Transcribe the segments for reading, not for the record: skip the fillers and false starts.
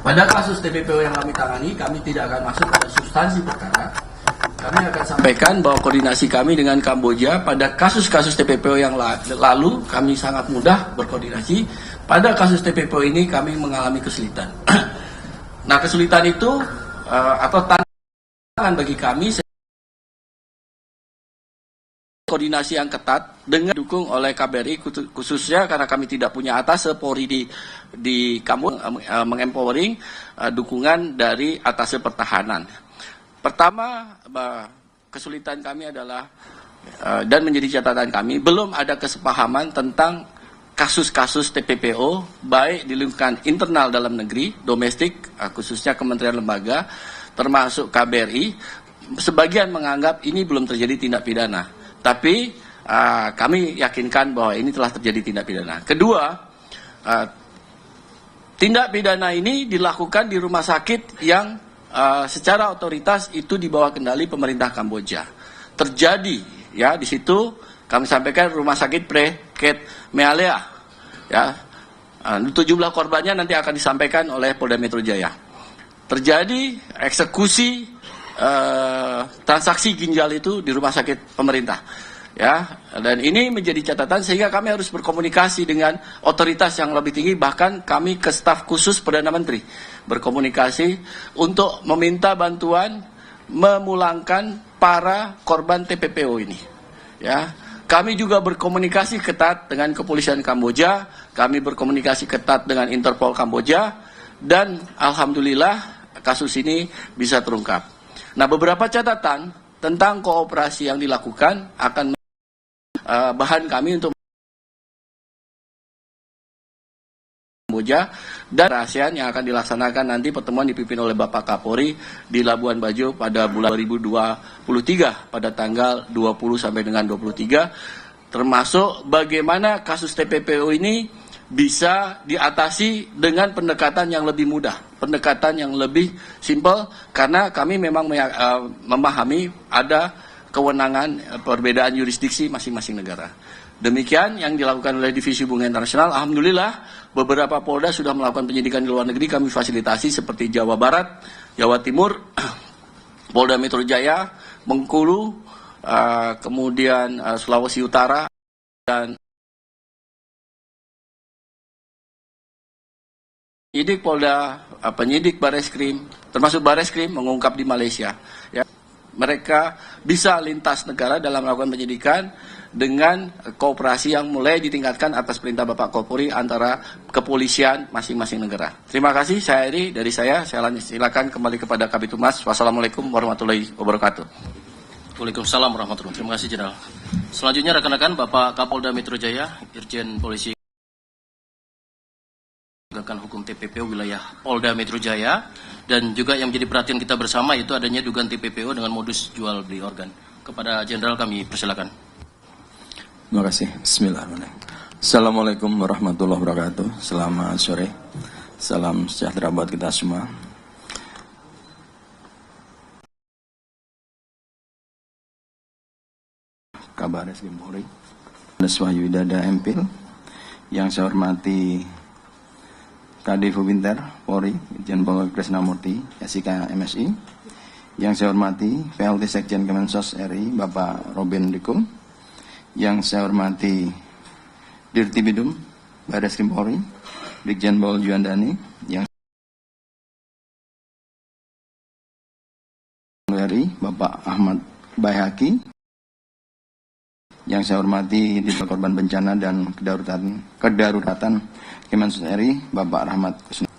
Pada kasus TPPO yang kami tangani, kami tidak akan masuk pada substansi perkara. Kami akan sampaikan bahwa koordinasi kami dengan Kamboja pada kasus-kasus TPPO yang lalu kami sangat mudah berkoordinasi. Pada kasus TPPO ini kami mengalami kesulitan. Nah, kesulitan itu atau tantangan bagi kami koordinasi yang ketat dengan didukung oleh KBRI, khususnya karena kami tidak punya atase Polri di Kamboja, mengempowering dukungan dari atase pertahanan. Pertama, kesulitan kami adalah dan menjadi catatan kami, belum ada kesepahaman tentang kasus-kasus TPPO baik di lingkungan internal dalam negeri, domestik, khususnya kementerian lembaga, termasuk KBRI. Sebagian menganggap ini belum terjadi tindak pidana. Tapi kami yakinkan bahwa ini telah terjadi tindak pidana. Kedua, tindak pidana ini dilakukan di rumah sakit yang secara otoritas itu di bawah kendali pemerintah Kamboja. Terjadi ya di situ kami sampaikan rumah sakit Preket Mealea. Ya, jumlah korbannya nanti akan disampaikan oleh Polda Metro Jaya. Terjadi eksekusi transaksi ginjal itu di rumah sakit pemerintah, ya, dan ini menjadi catatan sehingga kami harus berkomunikasi dengan otoritas yang lebih tinggi, bahkan kami ke staf khusus Perdana Menteri berkomunikasi untuk meminta bantuan memulangkan para korban TPPO ini, ya. Kami juga berkomunikasi ketat dengan kepolisian Kamboja, kami berkomunikasi ketat dengan Interpol Kamboja, dan alhamdulillah kasus ini bisa terungkap. Nah, beberapa catatan tentang kooperasi yang dilakukan akan bahan kami untuk Kamboja dan ASEAN yang akan dilaksanakan nanti pertemuan dipimpin oleh Bapak Kapolri di Labuan Bajo pada bulan 2023 pada tanggal 20 sampai dengan 23, termasuk bagaimana kasus TPPO ini bisa diatasi dengan pendekatan yang lebih mudah, pendekatan yang lebih simpel, karena kami memang memahami ada kewenangan perbedaan yurisdiksi masing-masing negara. Demikian yang dilakukan oleh Divisi Hubungan Internasional. Alhamdulillah beberapa Polda sudah melakukan penyidikan di luar negeri, kami fasilitasi seperti Jawa Barat, Jawa Timur, Polda Metro Jaya, Bengkulu, kemudian Sulawesi Utara, dan penyidik Polda, penyidik Bareskrim, termasuk Bareskrim mengungkap di Malaysia. Ya, mereka bisa lintas negara dalam melakukan penyidikan dengan kooperasi yang mulai ditingkatkan atas perintah Bapak Kapolri antara kepolisian masing-masing negara. Terima kasih, saya Eri, dari saya silakan kembali kepada Kabid Humas. Wassalamualaikum warahmatullahi wabarakatuh. Waalaikumsalam warahmatullahi wabarakatuh. Terima kasih, Jenderal. Selanjutnya rekan-rekan Bapak Kapolda Metro Jaya, Irjen Polisi Hukum TPPO wilayah Polda Metro Jaya, dan juga yang menjadi perhatian kita bersama itu adanya dugaan TPPO dengan modus jual beli organ. Kepada Jenderal kami persilakan. Terima kasih. Bismillahirrahmanirrahim. Assalamualaikum warahmatullahi wabarakatuh. Selamat sore. Salam sejahtera buat kita semua. Kabar Eskrim Polri, Wahyu Widada MPil, yang saya hormati Kadif Hubinter Polri, Irjen Pol Krisnamurti, SIK MSI, yang saya hormati PLT Sekjen Kemensos RI, Bapak Robin Diko, yang saya hormati Dirti Bidum, Bareskrim Polri, Brigjen Pol Juandani, yang RI, Bapak Ahmad Bayhaki, yang saya hormati di korban bencana dan kedaruratan Kemensos RI, Bapak Rahmat Kusno,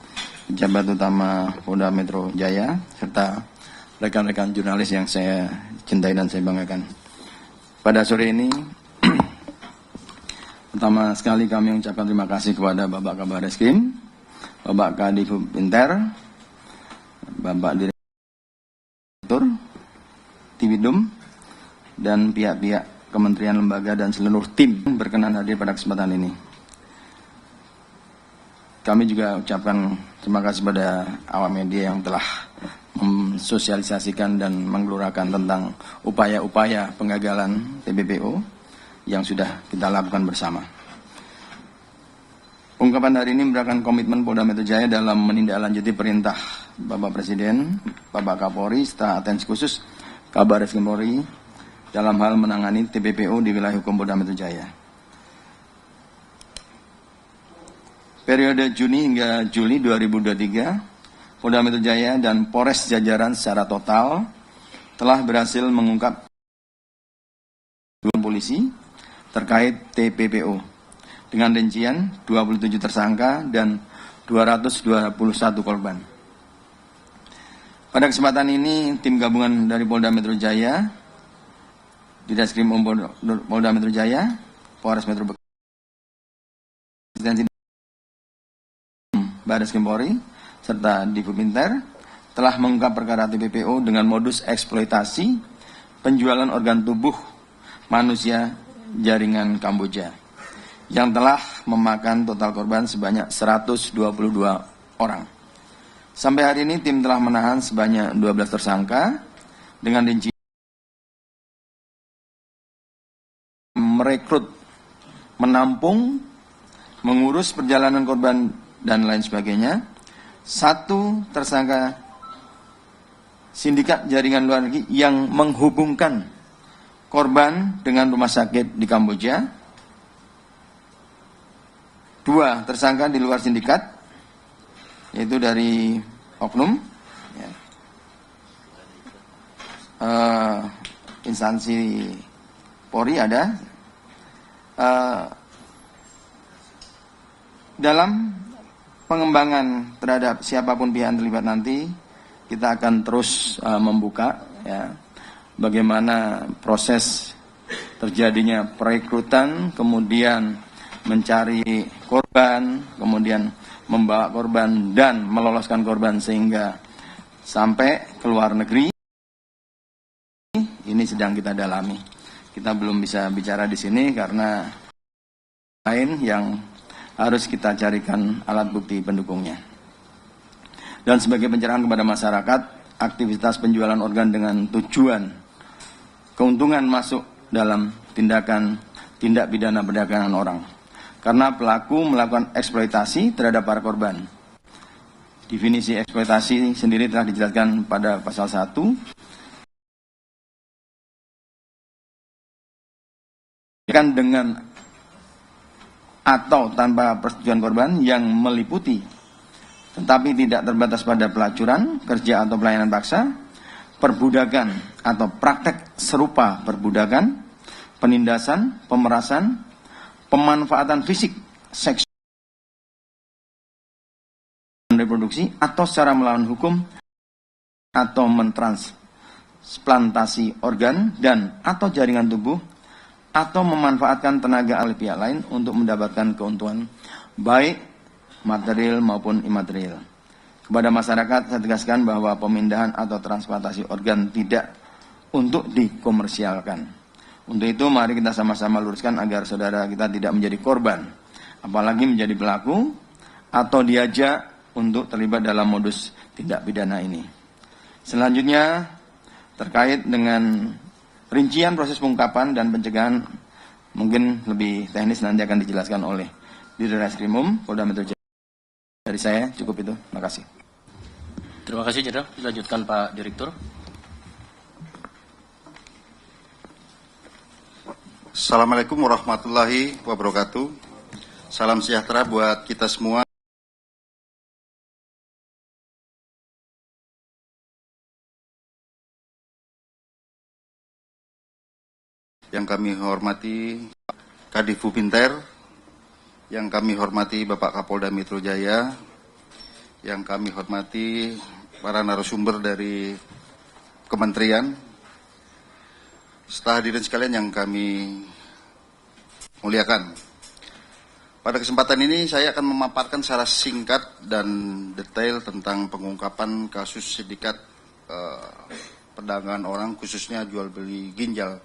pejabat utama Polda Metro Jaya, serta rekan-rekan jurnalis yang saya cintai dan saya banggakan. Pada sore ini, pertama sekali kami mengucapkan terima kasih kepada Bapak Kabar Eskrim, Bapak Kadif Hubinter, Bapak Direktur Tibidum, dan pihak-pihak kementerian, lembaga, dan seluruh tim berkenan hadir pada kesempatan ini. Kami juga ucapkan terima kasih pada awak media yang telah mensosialisasikan dan menggelorakan tentang upaya-upaya penggagalan TPPO yang sudah kita lakukan bersama. Pengungkapan hari ini merupakan komitmen Polda Metro Jaya dalam menindaklanjuti perintah Bapak Presiden, Bapak Kapolri, serta atensi khusus Kabar Reskrim Polri dalam hal menangani TPPO di wilayah hukum Polda Metro Jaya. Periode Juni hingga Juli 2023, Polda Metro Jaya dan Polres jajaran secara total telah berhasil mengungkap 2 polisi terkait TPPO dengan rincian 27 tersangka dan 221 korban. Pada kesempatan ini, tim gabungan dari Polda Metro Jaya, Ditreskrim Polda Metro Jaya, Polres Metro Bekasi, Barreskrim Polri, serta Divubinter telah mengungkap perkara TPPO dengan modus eksploitasi penjualan organ tubuh manusia jaringan Kamboja yang telah memakan total korban sebanyak 122 orang. Sampai hari ini tim telah menahan sebanyak 12 tersangka dengan rincian merekrut, menampung, mengurus perjalanan korban dan lain sebagainya. 1 tersangka sindikat jaringan luar negeri yang menghubungkan korban dengan rumah sakit di Kamboja. 2 tersangka di luar sindikat, yaitu dari oknum, ya, instansi Polri ada. Dalam pengembangan terhadap siapapun pihak yang terlibat nanti, kita akan terus membuka, ya, bagaimana proses terjadinya perekrutan, kemudian mencari korban, kemudian membawa korban dan meloloskan korban sehingga sampai ke luar negeri. Ini sedang kita dalami. Kita belum bisa bicara di sini karena lain yang harus kita carikan alat bukti pendukungnya. Dan sebagai pencerahan kepada masyarakat, aktivitas penjualan organ dengan tujuan keuntungan masuk dalam tindak pidana perdagangan orang. Karena pelaku melakukan eksploitasi terhadap para korban. Definisi eksploitasi sendiri telah dijelaskan pada pasal 1. Dengan atau tanpa persetujuan korban yang meliputi, tetapi tidak terbatas pada pelacuran, kerja atau pelayanan paksa, perbudakan atau praktek serupa perbudakan, penindasan, pemerasan, pemanfaatan fisik, seksual, dan reproduksi, atau secara melawan hukum, atau mentransplantasi organ dan atau jaringan tubuh, atau memanfaatkan tenaga ahli pihak lain untuk mendapatkan keuntungan, baik material maupun imaterial. Kepada masyarakat, saya tegaskan bahwa pemindahan atau transplantasi organ tidak untuk dikomersialkan. Untuk itu mari kita sama-sama luruskan agar saudara kita tidak menjadi korban, apalagi menjadi pelaku atau diajak untuk terlibat dalam modus tindak pidana ini. Selanjutnya terkait dengan rincian proses pengungkapan dan pencegahan, mungkin lebih teknis nanti akan dijelaskan oleh Ditreskrimum Polda Metro Jaya. Dari saya cukup itu, terima kasih. Terima kasih, Jenderal. Dilanjutkan Pak Direktur. Assalamualaikum warahmatullahi wabarakatuh. Salam sejahtera buat kita semua. Yang kami hormati Kadifubinter, yang kami hormati Bapak Kapolda Metro Jaya, yang kami hormati para narasumber dari Kementerian, serta hadirin sekalian yang kami muliakan. Pada kesempatan ini saya akan memaparkan secara singkat dan detail tentang pengungkapan kasus sindikat perdagangan orang, khususnya jual beli ginjal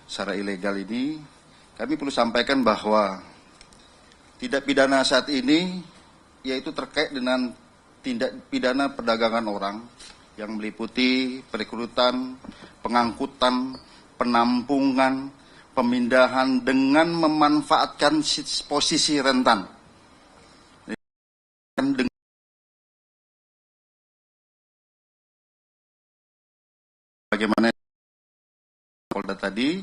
secara ilegal ini. Kami perlu sampaikan bahwa tindak pidana saat ini yaitu terkait dengan tindak pidana perdagangan orang yang meliputi perekrutan, pengangkutan, penampungan, pemindahan dengan memanfaatkan posisi rentan dengan bagaimana Polda tadi,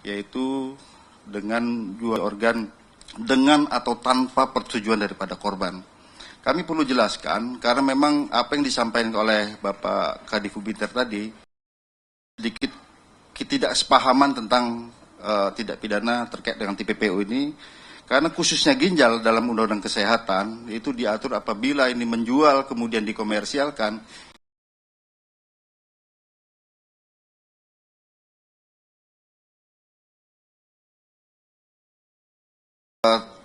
yaitu dengan jual organ dengan atau tanpa persetujuan daripada korban. Kami perlu jelaskan karena memang apa yang disampaikan oleh Bapak Kadif Ubinter tadi sedikit ketidaksepahaman tentang tindak pidana terkait dengan TPPO ini, karena khususnya ginjal dalam Undang-Undang Kesehatan itu diatur apabila ini menjual kemudian dikomersialkan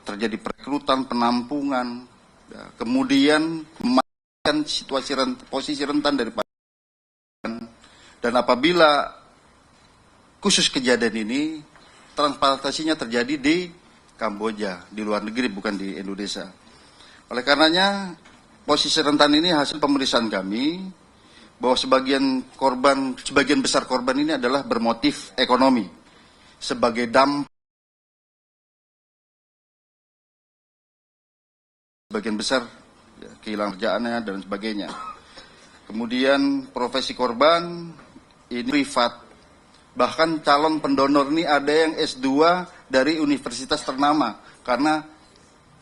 terjadi perekrutan, penampungan, ya, kemudian memastikan posisi rentan daripada, dan apabila khusus kejadian ini transplantasinya terjadi di Kamboja, di luar negeri, bukan di Indonesia. Oleh karenanya posisi rentan ini hasil pemeriksaan kami bahwa sebagian besar korban ini adalah bermotif ekonomi sebagai dampak. Sebagian besar ya, kehilangan kerjaannya dan sebagainya. Kemudian profesi korban ini privat. Bahkan calon pendonor ini ada yang S2 dari universitas ternama karena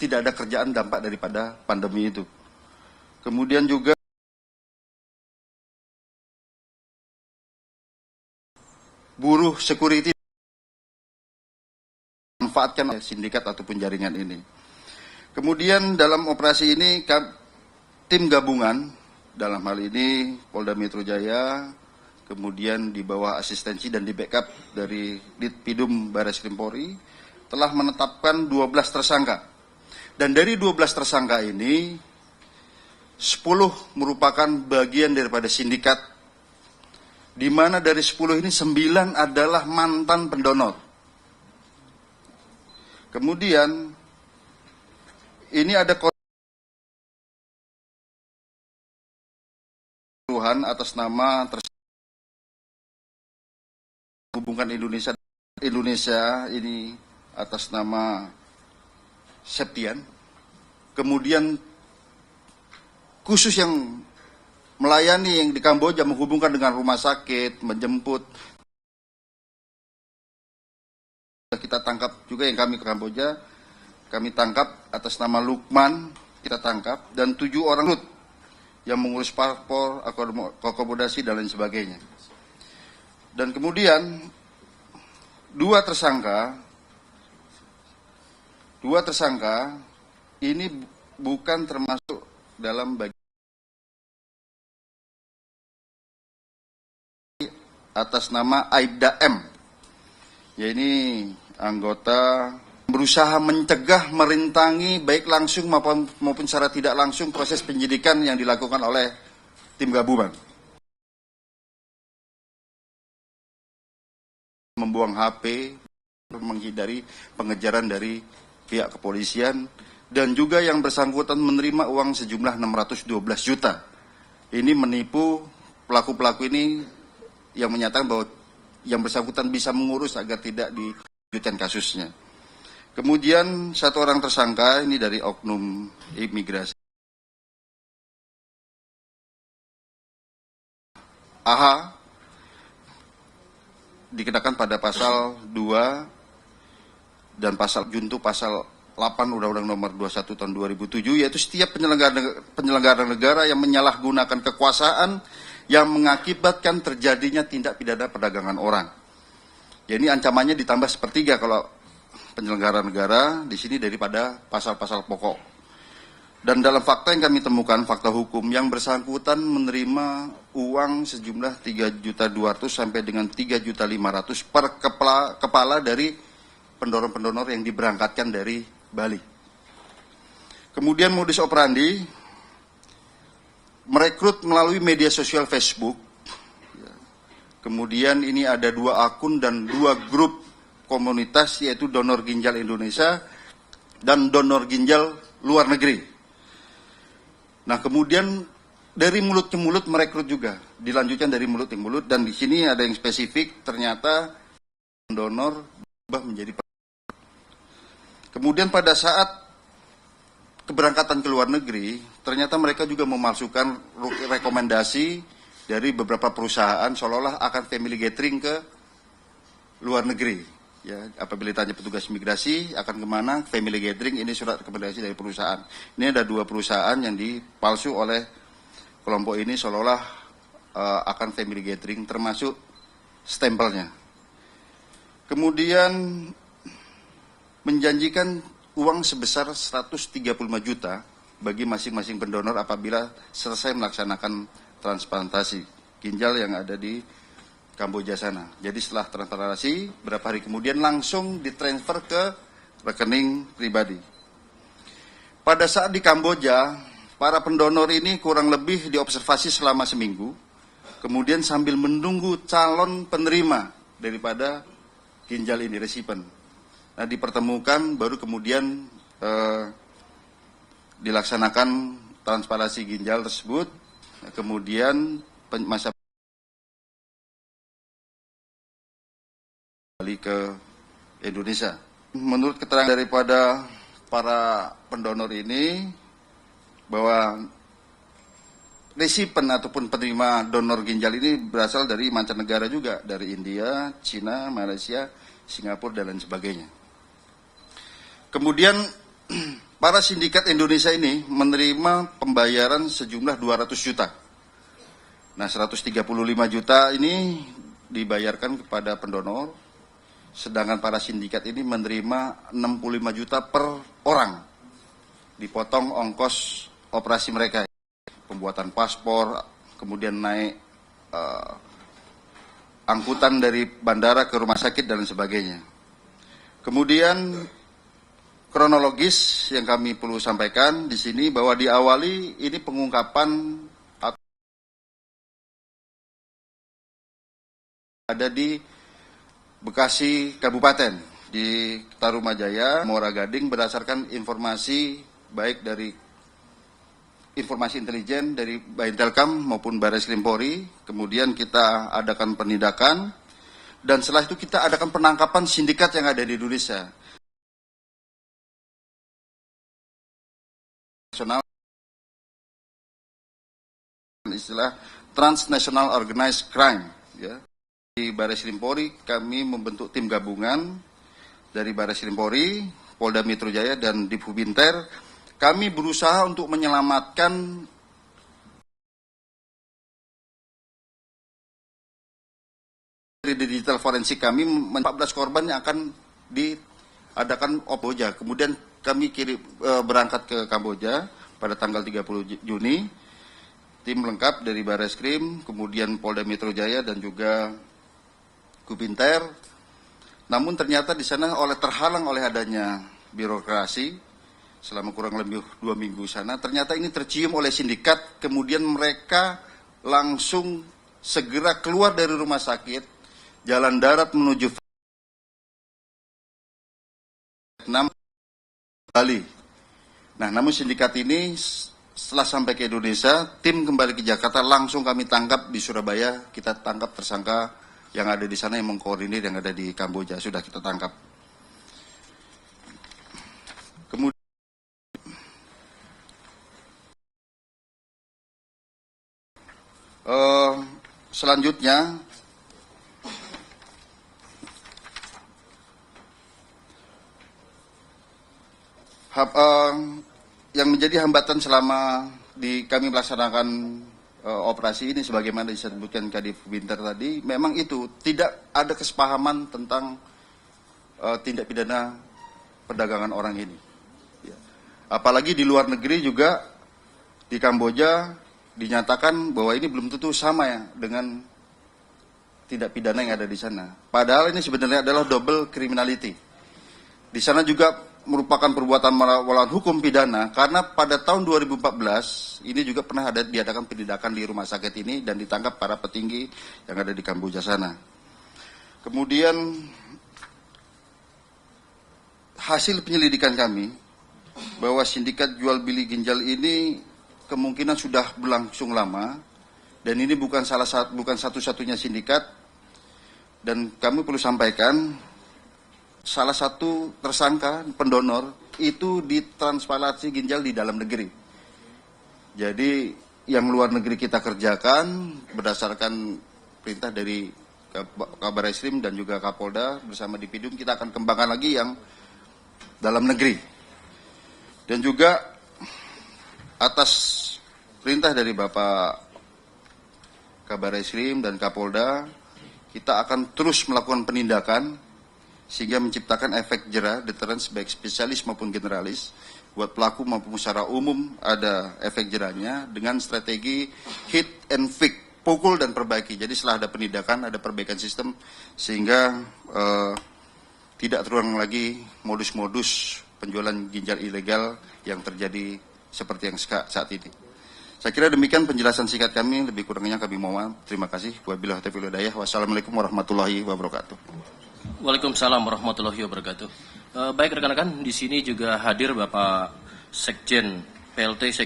tidak ada kerjaan dampak daripada pandemi itu. Kemudian juga buruh security manfaatkan sindikat ataupun jaringan ini. Kemudian dalam operasi ini tim gabungan, dalam hal ini Polda Metro Jaya, kemudian di bawah asistensi dan di backup dari Ditpidum Barreskrim Polri, telah menetapkan 12 tersangka. Dan dari 12 tersangka ini, 10 merupakan bagian daripada sindikat, di mana dari 10 ini 9 adalah mantan pendonor. Kemudian ini ada keseluruhan atas nama hubungan Indonesia ini atas nama Septian. Kemudian khusus yang melayani yang di Kamboja menghubungkan dengan rumah sakit, menjemput. Kita tangkap juga yang kami ke Kamboja. Kami tangkap atas nama Lukman, kita tangkap, dan 7 orang yang mengurus paspor, akomodasi, dan lain sebagainya. Dan kemudian dua tersangka ini bukan termasuk dalam bagian atas nama Aibda M. Ya, ini anggota berusaha mencegah, merintangi baik langsung maupun secara tidak langsung proses penyidikan yang dilakukan oleh tim gabungan. Membuang HP, menghindari pengejaran dari pihak kepolisian, dan juga yang bersangkutan menerima uang sejumlah 612 juta. Ini menipu pelaku-pelaku ini yang menyatakan bahwa yang bersangkutan bisa mengurus agar tidak dilanjutkan kasusnya. Kemudian 1 orang tersangka ini dari oknum imigrasi. AH dikenakan pada pasal 2 dan pasal junto pasal 8 Undang-Undang Nomor 21 Tahun 2007, yaitu setiap penyelenggara negara yang menyalahgunakan kekuasaan yang mengakibatkan terjadinya tindak pidana perdagangan orang. Ya, ini ancamannya ditambah sepertiga kalau penyelenggara negara di sini daripada pasal-pasal pokok. Dan dalam fakta yang kami temukan, fakta hukum, yang bersangkutan menerima uang sejumlah 3.200.000 sampai dengan 3.500.000 per kepala dari pendonor-pendonor yang diberangkatkan dari Bali. Kemudian modus operandi merekrut melalui media sosial Facebook. Kemudian ini ada 2 akun dan 2 grup komunitas, yaitu donor ginjal Indonesia dan donor ginjal luar negeri. Nah, kemudian dari mulut ke mulut merekrut juga, dilanjutkan dari mulut ke mulut, dan di sini ada yang spesifik, ternyata donor berubah menjadi. Kemudian pada saat keberangkatan ke luar negeri, ternyata mereka juga memalsukan rekomendasi dari beberapa perusahaan seolah-olah akan family gathering ke luar negeri. Ya, apabila ditanya petugas imigrasi akan kemana, family gathering, ini surat rekomendasi dari perusahaan. Ini ada 2 perusahaan yang dipalsu oleh kelompok ini seolah-olah akan family gathering, termasuk stempelnya. Kemudian menjanjikan uang sebesar 135 juta bagi masing-masing pendonor apabila selesai melaksanakan transplantasi ginjal yang ada di Kamboja sana. Jadi setelah transplantasi, beberapa hari kemudian langsung ditransfer ke rekening pribadi. Pada saat di Kamboja, para pendonor ini kurang lebih diobservasi selama seminggu, kemudian sambil menunggu calon penerima daripada ginjal ini, resipien. Nah, dipertemukan, baru kemudian dilaksanakan transplantasi ginjal tersebut, kemudian masa kembali ke Indonesia. Menurut keterangan daripada para pendonor ini, bahwa resipien ataupun penerima donor ginjal ini berasal dari mancanegara juga, dari India, Cina, Malaysia, Singapura, dan lain sebagainya. Kemudian para sindikat Indonesia ini menerima pembayaran sejumlah 200 juta. Nah, 135 juta ini dibayarkan kepada pendonor, sedangkan para sindikat ini menerima 65 juta per orang. Dipotong ongkos operasi mereka, pembuatan paspor, kemudian naik angkutan dari bandara ke rumah sakit dan sebagainya. Kemudian kronologis yang kami perlu sampaikan di sini bahwa diawali ini pengungkapan ada di Bekasi Kabupaten, di Tarumajaya, Muara Gading, berdasarkan informasi baik dari informasi intelijen dari Baintelkam maupun Barreskrim Polri. Kemudian kita adakan penindakan, dan setelah itu kita adakan penangkapan sindikat yang ada di Indonesia. Istilah transnational organized crime, ya. Di Barreskrim Polri kami membentuk tim gabungan dari Barreskrim Polri, Polda Metro Jaya, dan Diphubinter. Kami berusaha untuk menyelamatkan dari digital forensik kami 14 korban yang akan diadakan Kamboja. Kemudian kami berangkat ke Kamboja pada tanggal 30 Juni. Tim lengkap dari Barreskrim, kemudian Polda Metro Jaya, dan juga Kubinter. Namun ternyata di sana terhalang oleh adanya birokrasi selama kurang lebih 2 minggu sana. Ternyata ini tercium oleh sindikat, kemudian mereka langsung segera keluar dari rumah sakit, jalan darat menuju Vietnam, Bali. Nah, namun sindikat ini setelah sampai ke Indonesia, tim kembali ke Jakarta, langsung kami tangkap di Surabaya. Kita tangkap tersangka yang ada di sana yang mengkoordinir yang ada di Kamboja, sudah kita tangkap. Kemudian selanjutnya yang menjadi hambatan selama kami melaksanakan operasi ini, sebagaimana disebutkan Kadif Binter tadi, memang itu tidak ada kesepahaman tentang tindak pidana perdagangan orang ini. Ya. Apalagi di luar negeri juga, di Kamboja dinyatakan bahwa ini belum tentu sama ya dengan tindak pidana yang ada di sana. Padahal ini sebenarnya adalah double criminality. Di sana juga merupakan perbuatan melawan hukum pidana, karena pada tahun 2014 ini juga pernah diadakan penindakan di rumah sakit ini dan ditangkap para petinggi yang ada di Kamboja sana. Kemudian hasil penyelidikan kami bahwa sindikat jual beli ginjal ini kemungkinan sudah berlangsung lama, dan ini bukan satu-satunya sindikat, dan kami perlu sampaikan salah satu tersangka pendonor itu ditransplantasi ginjal di dalam negeri. Jadi yang luar negeri kita kerjakan berdasarkan perintah dari Kabarreskrim dan juga Kapolda bersama Dipidum, kita akan kembangkan lagi yang dalam negeri. Dan juga atas perintah dari Bapak Kabarreskrim dan Kapolda, kita akan terus melakukan penindakan sehingga menciptakan efek jera, deterrence baik spesialis maupun generalis. Buat pelaku maupun secara umum ada efek jerahnya dengan strategi hit and fix, pukul dan perbaiki. Jadi setelah ada penindakan, ada perbaikan sistem sehingga tidak terulang lagi modus-modus penjualan ginjal ilegal yang terjadi seperti yang saat ini. Saya kira demikian penjelasan singkat kami, lebih kurangnya kami mohon maaf. Terima kasih. Wabillahi taufiq wal hidayah. Wassalamualaikum warahmatullahi wabarakatuh. Waalaikumsalam warahmatullahi wabarakatuh. Baik rekan-rekan, di sini juga hadir Bapak Sekjen PLT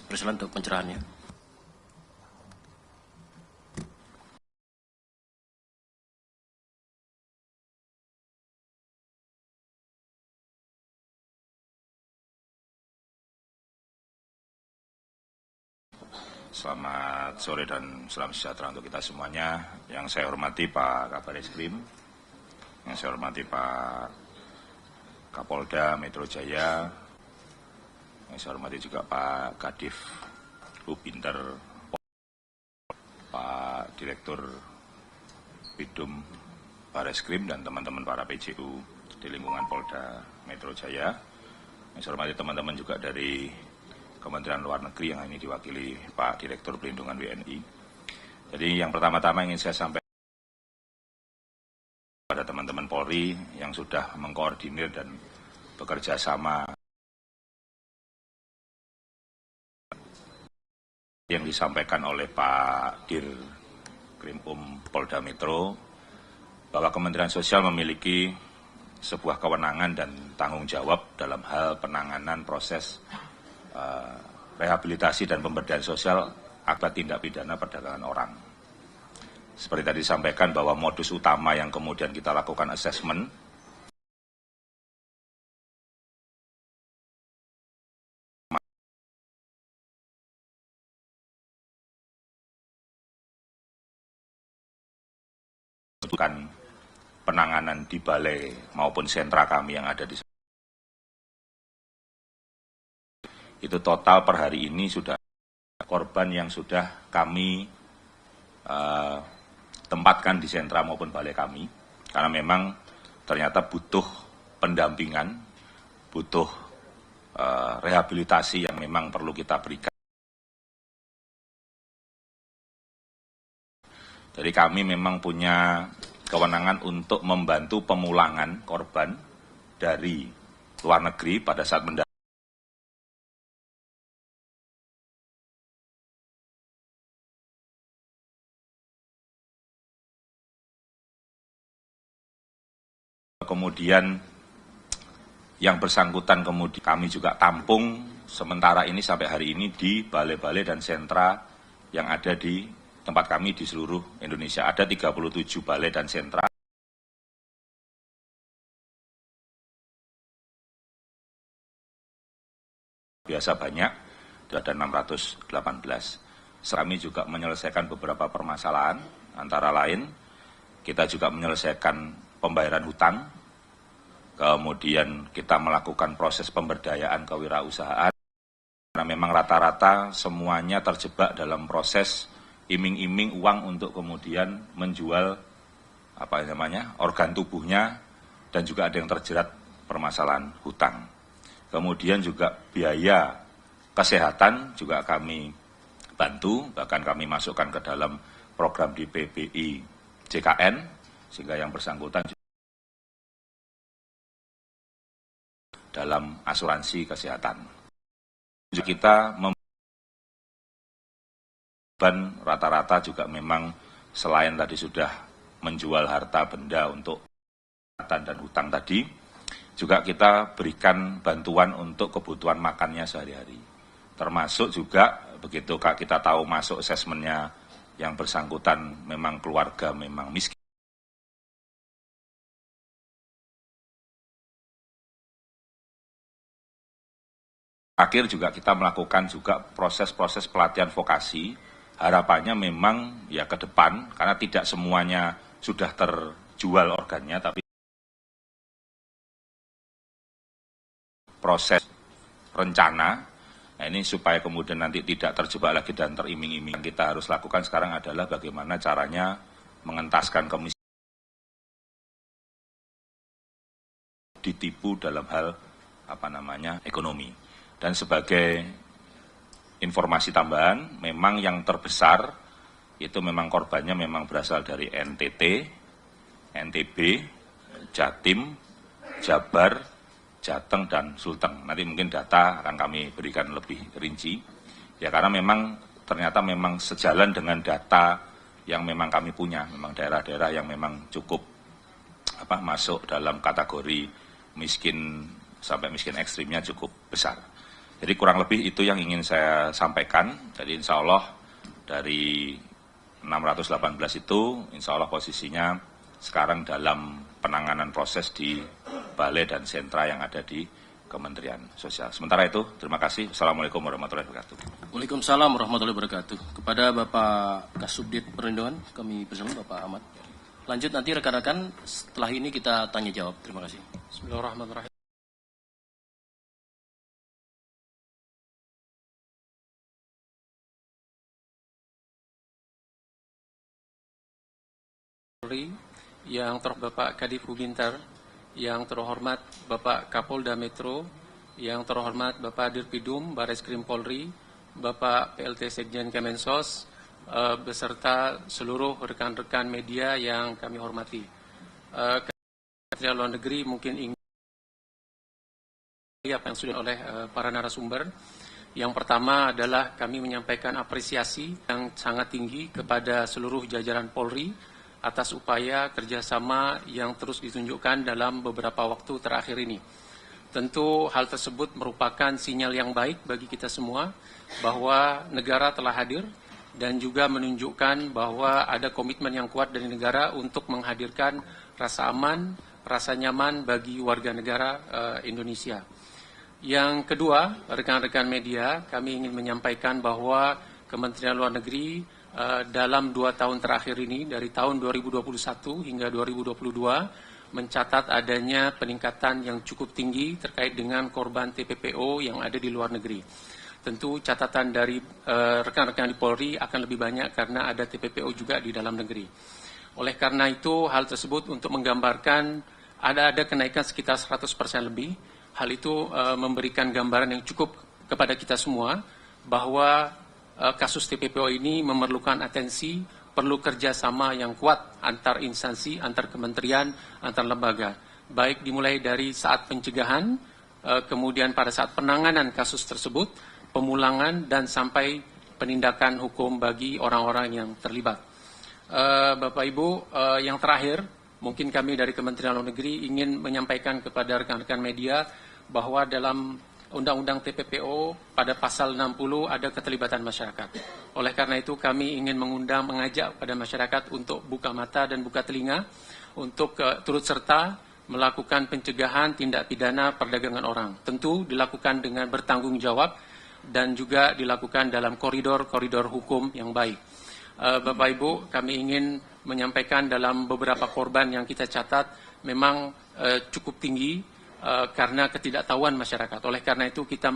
Persilahan untuk pencerahannya. Selamat sore dan salam sejahtera untuk kita semuanya. Yang saya hormati Pak Kabarreskrim, yang saya hormati Pak Kapolda Metro Jaya, yang saya hormati juga Pak Kadif Hubinter, Pak Direktur Bidum Barreskrim dan teman-teman para PJU di lingkungan Polda Metro Jaya. Yang saya hormati teman-teman juga dari Kementerian Luar Negeri yang ini diwakili Pak Direktur Pelindungan WNI. Jadi yang pertama-tama ingin saya sampaikan pada teman-teman Polri yang sudah mengkoordinir dan bekerja sama yang disampaikan oleh Pak Dir Krimum Polda Metro bahwa Kementerian Sosial memiliki sebuah kewenangan dan tanggung jawab dalam hal penanganan proses rehabilitasi dan pemberdayaan sosial akibat tindak pidana perdagangan orang. Seperti tadi disampaikan bahwa modus utama yang kemudian kita lakukan asesmen bukan penanganan di balai maupun sentra kami yang ada di itu total per hari ini sudah korban yang sudah kami tempatkan di sentra maupun balai kami, karena memang ternyata butuh pendampingan, butuh rehabilitasi yang memang perlu kita berikan. Jadi kami memang punya kewenangan untuk membantu pemulangan korban dari luar negeri pada saat kemudian yang bersangkutan kemudian kami juga tampung sementara ini sampai hari ini di balai-balai dan sentra yang ada di tempat kami di seluruh Indonesia. Ada 37 balai dan sentra. Biasa banyak, ada 618. Kami juga menyelesaikan beberapa permasalahan, antara lain kita juga menyelesaikan pembayaran hutang, kemudian kita melakukan proses pemberdayaan kewirausahaan, karena memang rata-rata semuanya terjebak dalam proses iming-iming uang untuk kemudian menjual organ tubuhnya, dan juga ada yang terjerat permasalahan hutang. Kemudian juga biaya kesehatan juga kami bantu, bahkan kami masukkan ke dalam program di PBI JKN, sehingga yang bersangkutan dalam asuransi kesehatan. Kita rata-rata juga memang selain tadi sudah menjual harta benda untuk dan hutang tadi, juga kita berikan bantuan untuk kebutuhan makannya sehari-hari. Termasuk juga begitu kita tahu masuk asesmennya yang bersangkutan memang keluarga memang miskin. Akhir juga kita melakukan juga proses-proses pelatihan vokasi. Harapannya memang ya ke depan, karena tidak semuanya sudah terjual organnya, tapi proses rencana, nah ini supaya kemudian nanti tidak terjebak lagi dan teriming-iming. Yang kita harus lakukan sekarang adalah bagaimana caranya mengentaskan kemiskinan, ditipu dalam hal ekonomi. Dan sebagai informasi tambahan, memang yang terbesar itu memang korbannya memang berasal dari NTT, NTB, Jatim, Jabar, Jateng, dan Sulteng. Nanti mungkin data akan kami berikan lebih rinci. Ya karena memang ternyata memang sejalan dengan data yang memang kami punya, memang daerah-daerah yang memang cukup masuk dalam kategori miskin sampai miskin ekstrimnya cukup besar. Jadi kurang lebih itu yang ingin saya sampaikan. Jadi insya Allah dari 618 itu insya Allah posisinya sekarang dalam penanganan proses di balai dan sentra yang ada di Kementerian Sosial. Sementara itu, terima kasih. Assalamualaikum warahmatullahi wabarakatuh. Waalaikumsalam warahmatullahi wabarakatuh. Kepada Bapak Kasubdit Perlindungan, kami bersama Bapak Ahmad. Lanjut nanti rekan-rekan, setelah ini kita tanya jawab. Terima kasih. Bismillahirrahmanirrahim. Yang terhormat Bapak Kadif Hubinter, yang terhormat Bapak Kapolda Metro, yang terhormat Bapak Dirpidum Bareskrim Polri, Bapak PLT Sekjen Kemensos, beserta seluruh rekan-rekan media yang kami hormati. Kementerian Luar Negeri mungkin ingin apa yang sudah oleh para narasumber. Yang pertama adalah kami menyampaikan apresiasi yang sangat tinggi kepada seluruh jajaran Polri atas upaya kerjasama yang terus ditunjukkan dalam beberapa waktu terakhir ini. Tentu hal tersebut merupakan sinyal yang baik bagi kita semua bahwa negara telah hadir dan juga menunjukkan bahwa ada komitmen yang kuat dari negara untuk menghadirkan rasa aman, rasa nyaman bagi warga negara Indonesia. Yang kedua, rekan-rekan media, kami ingin menyampaikan bahwa Kementerian Luar Negeri dalam 2 tahun terakhir ini, dari tahun 2021 hingga 2022, mencatat adanya peningkatan yang cukup tinggi terkait dengan korban TPPO yang ada di luar negeri. Tentu catatan dari rekan-rekan di Polri akan lebih banyak karena ada TPPO juga di dalam negeri. Oleh karena itu, hal tersebut untuk menggambarkan ada kenaikan sekitar 100% lebih. Hal itu memberikan gambaran yang cukup kepada kita semua bahwa kasus TPPO ini memerlukan atensi, perlu kerjasama yang kuat antar instansi, antar kementerian, antar lembaga. Baik dimulai dari saat pencegahan, kemudian pada saat penanganan kasus tersebut, pemulangan, dan sampai penindakan hukum bagi orang-orang yang terlibat. Bapak Ibu, yang terakhir, mungkin kami dari Kementerian Luar Negeri ingin menyampaikan kepada rekan-rekan media bahwa dalam Undang-Undang TPPO pada pasal 60 ada keterlibatan masyarakat. Oleh karena itu kami ingin mengajak pada masyarakat untuk buka mata dan buka telinga untuk turut serta melakukan pencegahan tindak pidana perdagangan orang. Tentu dilakukan dengan bertanggung jawab dan juga dilakukan dalam koridor-koridor hukum yang baik. Bapak Ibu, kami ingin menyampaikan dalam beberapa korban yang kita catat memang cukup tinggi karena ketidaktahuan masyarakat. Oleh karena itu kita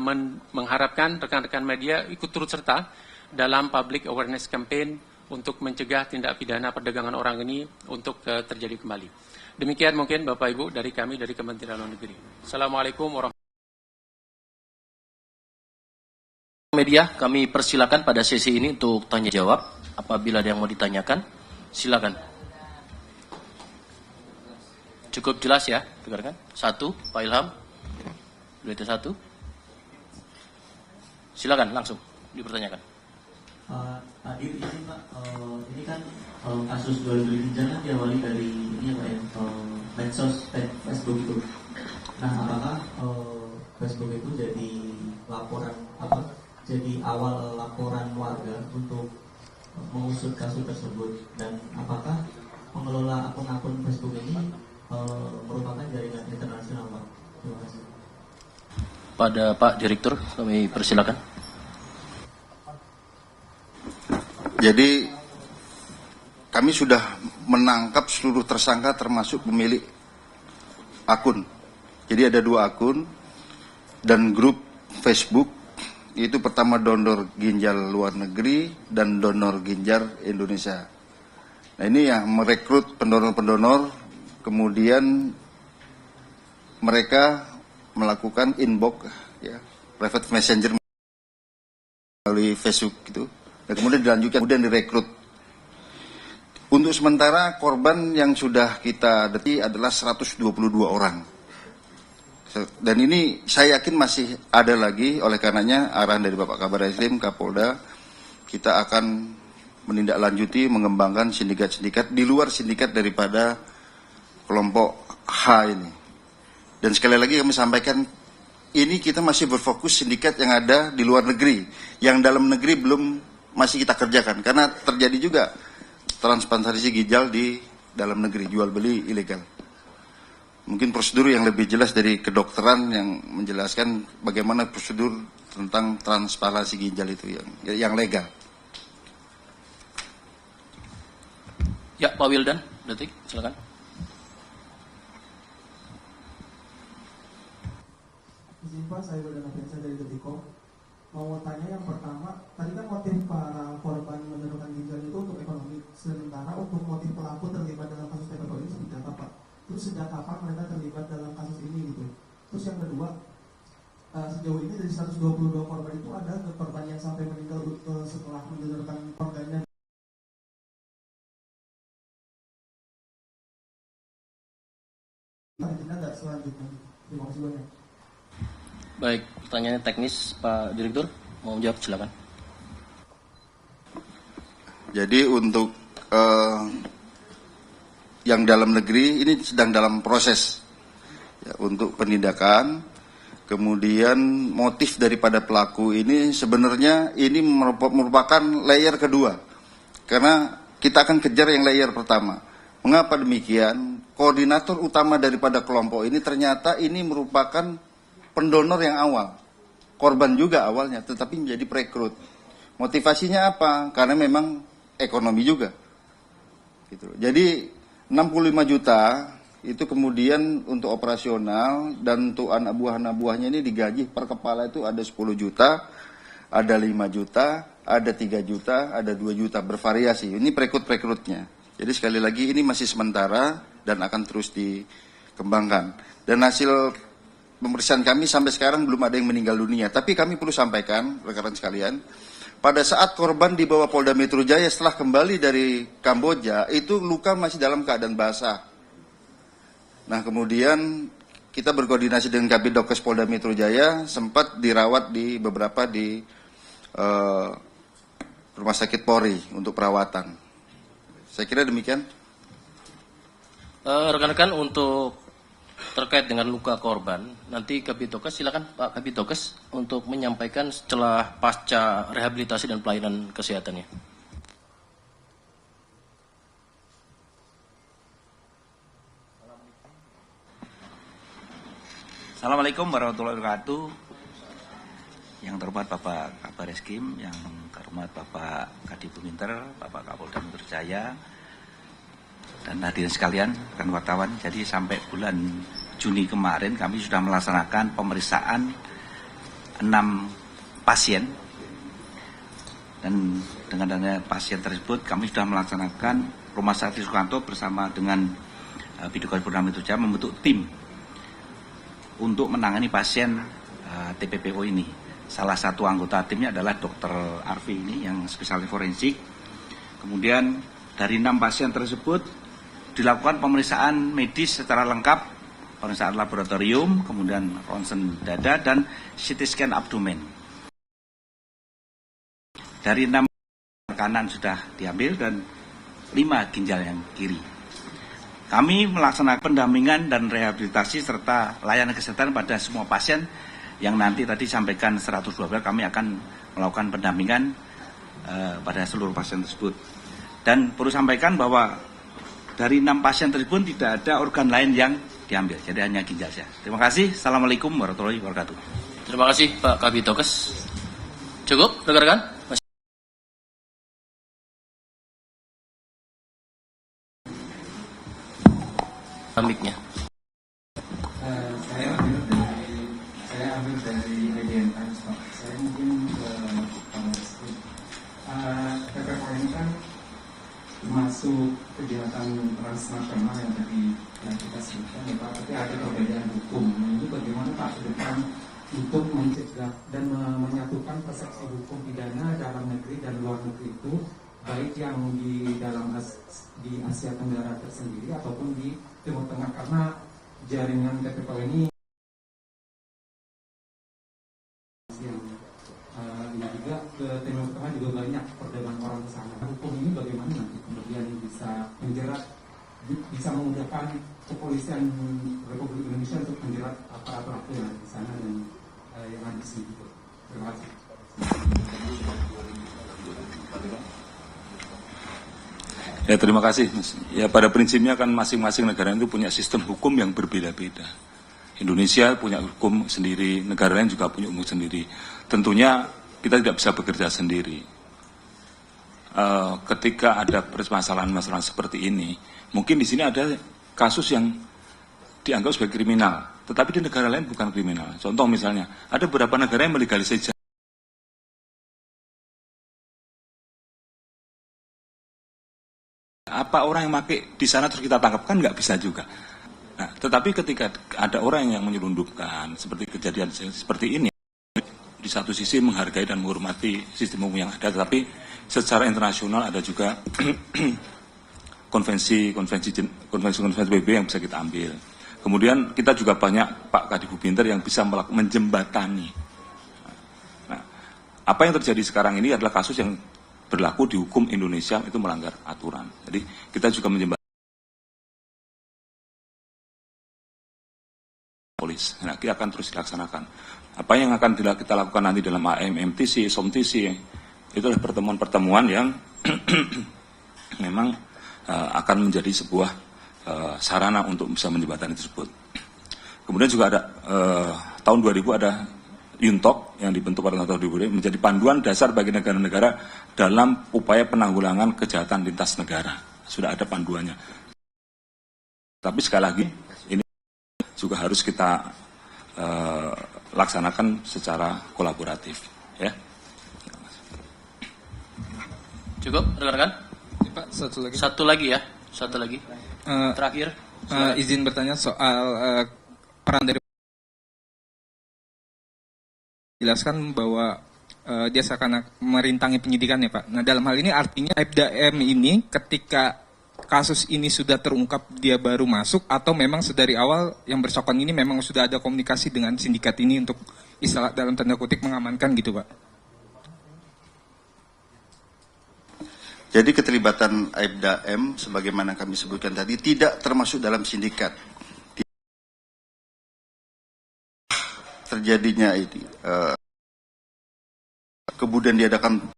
mengharapkan rekan-rekan media ikut turut serta dalam public awareness campaign untuk mencegah tindak pidana perdagangan orang ini untuk terjadi kembali. Demikian mungkin Bapak Ibu dari kami dari Kementerian Luar Negeri. Assalamualaikum warahmatullahi wabarakatuh. Media, kami persilakan pada sesi ini untuk tanya jawab. Apabila ada yang mau ditanyakan, silakan. Cukup jelas ya, dengarkan. 1, Pak Ilham. Berita 1. Silakan langsung dipertanyakan. Pak Dir, ini Pak, ini kan kasus jual beli ginjal kan diawali dari ini Pak ya, medsos, Facebook itu. Nah, apakah Facebook itu jadi laporan jadi awal laporan warga untuk mengusut kasus tersebut, dan apakah pengelola akun-akun Facebook ini merupakan jaringan internasional, Pak? Terima kasih. kepada Pak Direktur, kami persilakan. Jadi kami sudah menangkap seluruh tersangka termasuk pemilik akun. Jadi ada 2 akun dan grup Facebook, itu pertama donor ginjal luar negeri dan donor ginjal Indonesia. Nah ini yang merekrut pendonor-pendonor, kemudian mereka melakukan inbox, ya, private messenger melalui Facebook gitu, dan kemudian dilanjutkan, kemudian direkrut. Untuk sementara korban yang sudah kita detik adalah 122 orang. Dan ini saya yakin masih ada lagi, oleh karenanya arahan dari Bapak Kabar Eskrim, Kapolda, kita akan menindaklanjuti, mengembangkan sindikat-sindikat di luar sindikat daripada kelompok H ini. Dan sekali lagi kami sampaikan, ini kita masih berfokus sindikat yang ada di luar negeri, yang dalam negeri belum masih kita kerjakan, karena terjadi juga transplantasi ginjal di dalam negeri, jual beli ilegal. Mungkin prosedur yang lebih jelas dari kedokteran yang menjelaskan bagaimana prosedur tentang transplantasi ginjal itu yang legal. Ya, Pak Wildan, detik, silakan. Izin Pak, saya Wildan Afiansa dari Detikom. Mau tanya yang pertama, tadi kan motif para korban mendonorkan ginjal itu untuk ekonomi, sementara untuk motif pelaku terlibat dalam kasus TPO ini seperti apa Pak? Terus sejak kapan mereka terlibat dalam kasus ini gitu? Terus yang kedua, sejauh ini dari 122 korban itu ada korban yang sampai meninggal setelah mendonorkan organnya? Tidak selanjutnya. Terima kasih banyak. Baik, pertanyaannya teknis, Pak Direktur, mau menjawab silakan. Jadi untuk yang dalam negeri ini sedang dalam proses, ya, untuk penindakan. Kemudian motif daripada pelaku ini sebenarnya ini merupakan layer kedua, karena kita akan kejar yang layer pertama. Mengapa demikian? Koordinator utama daripada kelompok ini ternyata ini merupakan pendonor yang awal, korban juga awalnya, tetapi menjadi perekrut. Motivasinya apa? Karena memang ekonomi juga. Gitu. Jadi 65 juta itu kemudian untuk operasional, dan untuk anak buahnya ini digaji per kepala itu ada 10 juta, ada 5 juta, ada 3 juta, ada 2 juta, bervariasi. Ini perekrut-perekrutnya. Jadi sekali lagi ini masih sementara dan akan terus dikembangkan. Dan hasil pemeriksaan kami sampai sekarang belum ada yang meninggal dunia. Tapi kami perlu sampaikan, rekan-rekan sekalian, pada saat korban dibawa Polda Metro Jaya setelah kembali dari Kamboja, itu luka masih dalam keadaan basah. Nah kemudian kita berkoordinasi dengan Kabidokes Polda Metro Jaya, sempat dirawat di beberapa di Rumah Sakit Polri untuk perawatan. Saya kira demikian. Rekan-rekan, untuk terkait dengan luka korban, nanti Kabidokes, silakan Pak Kabidokes untuk menyampaikan setelah pasca rehabilitasi dan pelayanan kesehatannya. Assalamualaikum warahmatullahi wabarakatuh. Yang terhormat Bapak Kabar Eskrim, yang terhormat Bapak Kadif Buminter, Bapak Kapolda Metro Jaya, dan hadirin sekalian, rekan wartawan. Jadi sampai bulan Juni kemarin kami sudah melaksanakan pemeriksaan 6 pasien, dan dengan adanya pasien tersebut kami sudah melaksanakan Rumah Sakit Sukanto bersama dengan Bidokes Polda Metro Jaya membentuk tim untuk menangani pasien TPPO ini. Salah satu anggota timnya adalah Dr. Arfi ini yang spesialis forensik. Kemudian dari 6 pasien tersebut dilakukan pemeriksaan medis secara lengkap, pemeriksaan laboratorium, kemudian ronsen dada dan CT scan abdomen. Dari 6 kanan sudah diambil dan 5 ginjal yang kiri. Kami melaksanakan pendampingan dan rehabilitasi serta layanan kesehatan pada semua pasien yang nanti tadi sampaikan 112, kami akan melakukan pendampingan pada seluruh pasien tersebut. Dan perlu sampaikan bahwa dari 6 pasien tersebut tidak ada organ lain yang diambil, jadi hanya ginjal saja. Terima kasih. Assalamualaikum warahmatullahi wabarakatuh. Terima kasih Pak Kabitokes. Cukup, rekan-rekan? Amiknya. Saya ambil dari Median Times, Pak. Saya mungkin ke PPK ini kan masuk kegiatan transnasional yang tadi yang kita sebutkan ya Pak, tapi ada perbedaan hukum. Nah, ini bagaimana Pak ke depan untuk mencegah dan menyatukan persepsi hukum pidana dalam negeri dan luar negeri itu, baik yang di dalam di Asia Tenggara tersendiri ataupun di Timur Tengah, karena jaringan TPP ini yang juga ke Timur Tengah juga banyak perdagangan orang ke sana. Hukum ini bagaimana nanti kemudian bisa menjerat, bisa memudahkan kepolisian Republik Indonesia untuk menjerat para pelaku yang ada di sana dan yang ada di sini. Terima kasih. Ya, terima kasih. Ya, pada prinsipnya kan masing-masing negara itu punya sistem hukum yang berbeda-beda. Indonesia punya hukum sendiri, negara lain juga punya hukum sendiri. Tentunya kita tidak bisa bekerja sendiri. Ketika ada permasalahan-masalah seperti ini, mungkin di sini ada kasus yang dianggap sebagai kriminal, tetapi di negara lain bukan kriminal. Contoh misalnya, ada beberapa negara yang melegalisasi apa orang yang pakai di sana terus kita tangkap, kan nggak bisa juga. Nah, tetapi ketika ada orang yang menyelundupkan seperti kejadian seperti ini, di satu sisi menghargai dan menghormati sistem hukum yang ada, tetapi secara internasional ada juga konvensi PBB yang bisa kita ambil. Kemudian kita juga banyak Pak Kadif Binter yang bisa menjembatani. Nah, apa yang terjadi sekarang ini adalah kasus yang berlaku di hukum Indonesia itu melanggar aturan. Jadi kita juga menjembatani polis. Nah, kita akan terus dilaksanakan. Apa yang akan kita lakukan nanti dalam AMMTC, SOMTC, itu adalah pertemuan-pertemuan yang memang akan menjadi sebuah sarana untuk bisa menjembatani tersebut. Kemudian juga ada tahun 2000 ada Yuntok yang dibentuk pada tahun 2000 menjadi panduan dasar bagi negara-negara dalam upaya penanggulangan kejahatan lintas negara. Sudah ada panduannya. Tapi sekali lagi ini juga harus kita laksanakan secara kolaboratif, ya. Cukup, rekan-rekan? Pak, satu lagi ya, satu lagi. Terakhir. Izin bertanya soal peran dari jelaskan bahwa dia seakan merintangi penyidikan ya Pak. Nah, dalam hal ini artinya Aibda M ini ketika kasus ini sudah terungkap dia baru masuk, atau memang sedari awal yang bersangkutan ini memang sudah ada komunikasi dengan sindikat ini untuk istilah dalam tanda kutip mengamankan gitu Pak? Jadi keterlibatan Aibda M sebagaimana kami sebutkan tadi tidak termasuk dalam sindikat. Terjadinya ini kemudian diadakan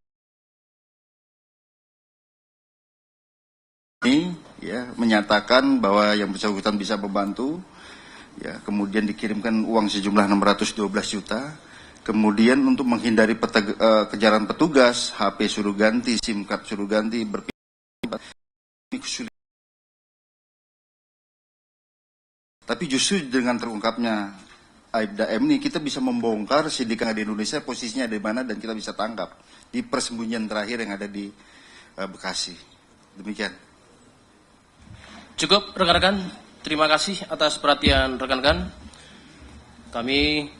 ini ya, menyatakan bahwa yang bersangkutan bisa membantu ya, kemudian dikirimkan uang sejumlah 612 juta, kemudian untuk menghindari kejaran petugas, HP suruh ganti, SIM card suruh ganti, tapi justru dengan terungkapnya Aibda M ini kita bisa membongkar sindikat di Indonesia posisinya di mana dan kita bisa tangkap di persembunyian terakhir yang ada di Bekasi. Demikian. Cukup rekan-rekan, terima kasih atas perhatian rekan-rekan. Kami